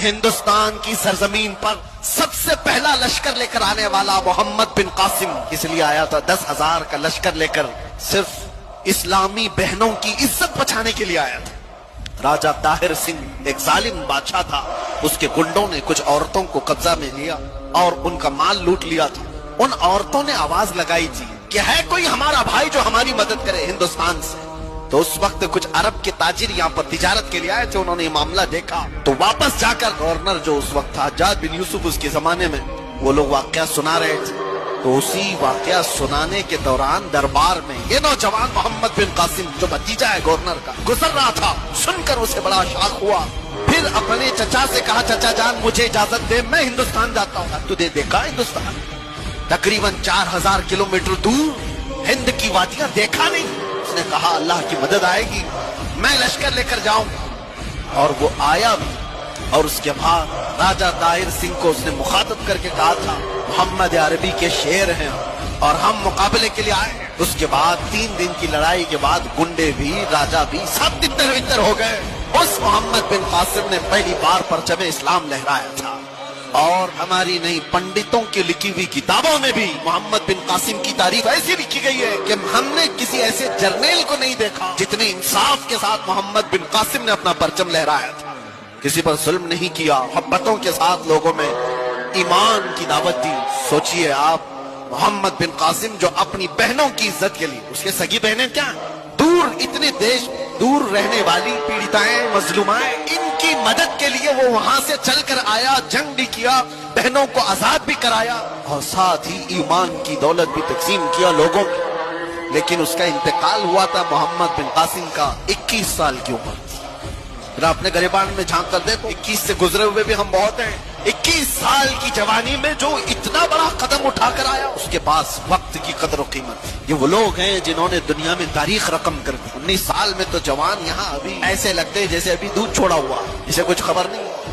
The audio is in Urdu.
ہندوستان کی سرزمین پر سب سے پہلا لشکر لے کر آنے والا محمد بن قاسم اس لیے آیا تھا 10,000 کا لشکر لے کر، صرف اسلامی بہنوں کی عزت بچانے کے لیے آیا تھا۔ راجہ طاہر سنگھ ایک ظالم بادشاہ تھا، اس کے گنڈوں نے کچھ عورتوں کو قبضہ میں لیا اور ان کا مال لوٹ لیا تھا۔ ان عورتوں نے آواز لگائی تھی کہ ہے کوئی ہمارا بھائی جو ہماری مدد کرے ہندوستان سے۔ تو اس وقت کچھ عرب کے تاجر یہاں پر تجارت کے لیے آئے تھے، انہوں نے یہ معاملہ دیکھا تو واپس جا کر گورنر جو اس وقت تھا حجاج بن یوسف، اس کے زمانے میں وہ لوگ واقعہ سنا رہے تھے، تو اسی واقعہ سنانے کے دوران دربار میں یہ نوجوان محمد بن قاسم جو بھتیجا ہے گورنر کا گزر رہا تھا، سن کر اسے بڑا شاق ہوا۔ پھر اپنے چچا سے کہا چچا جان مجھے اجازت دے، میں ہندوستان جاتا ہوں۔ تو دیکھا ہندوستان تقریباً 4,000 کلومیٹر دور، ہند کی وادیاں دیکھا نہیں؟ اس نے کہا اللہ کی مدد آئے گی، میں لشکر لے کر جاؤں گا، اور وہ آیا بھی۔ اور اس کے بعد راجہ طاہر سنگھ کو اس نے مخاطب کر کے کہا تھا محمد عربی کے شیر ہیں اور ہم مقابلے کے لیے آئے ہیں۔ اس کے بعد 3 دن کی لڑائی کے بعد گنڈے بھی راجہ بھی سب تتر بتر ہو گئے۔ اس محمد بن قاسم نے پہلی بار پرچم اسلام لہرایا تھا، اور ہماری نہیں پنڈتوں کی لکھی ہوئی کتابوں میں بھی محمد بن قاسم کی تعریف ایسی لکھی گئی ہے کہ ہم نے کسی ایسے جرنیل کو نہیں دیکھا جتنے انصاف کے ساتھ محمد بن قاسم نے اپنا پرچم لہرایا تھا۔ کسی پر ظلم نہیں کیا، محبتوں کے ساتھ لوگوں میں ایمان کی دعوت دی۔ سوچئے آپ محمد بن قاسم جو اپنی بہنوں کی عزت کے لیے، اس کے سگی بہنیں کیا ہیں، دور اتنے دیش دور رہنے والی پیڑتائیں مظلومائیں، ان کی مدد کے لیے وہ وہاں سے چل کر آیا، جنگ بھی کیا، بہنوں کو آزاد بھی کرایا، اور ساتھ ہی ایمان کی دولت بھی تقسیم کیا لوگوں کی۔ لیکن اس کا انتقال ہوا تھا محمد بن قاسم کا 21 سال کی عمر۔ پھر اپنے گریبان میں جھانک کر دیکھو، 21 سے گزرے ہوئے بھی ہم بہت ہیں۔ 21 سال کی جوانی میں جو اتنا بڑا قدم اٹھا کر آیا، اس کے پاس وقت کی قدر و قیمت۔ یہ وہ لوگ ہیں جنہوں نے دنیا میں تاریخ رقم کر دی۔ 19 سال میں تو جوان یہاں ابھی ایسے لگتے جیسے ابھی دودھ چھوڑا ہوا، اسے کچھ خبر نہیں۔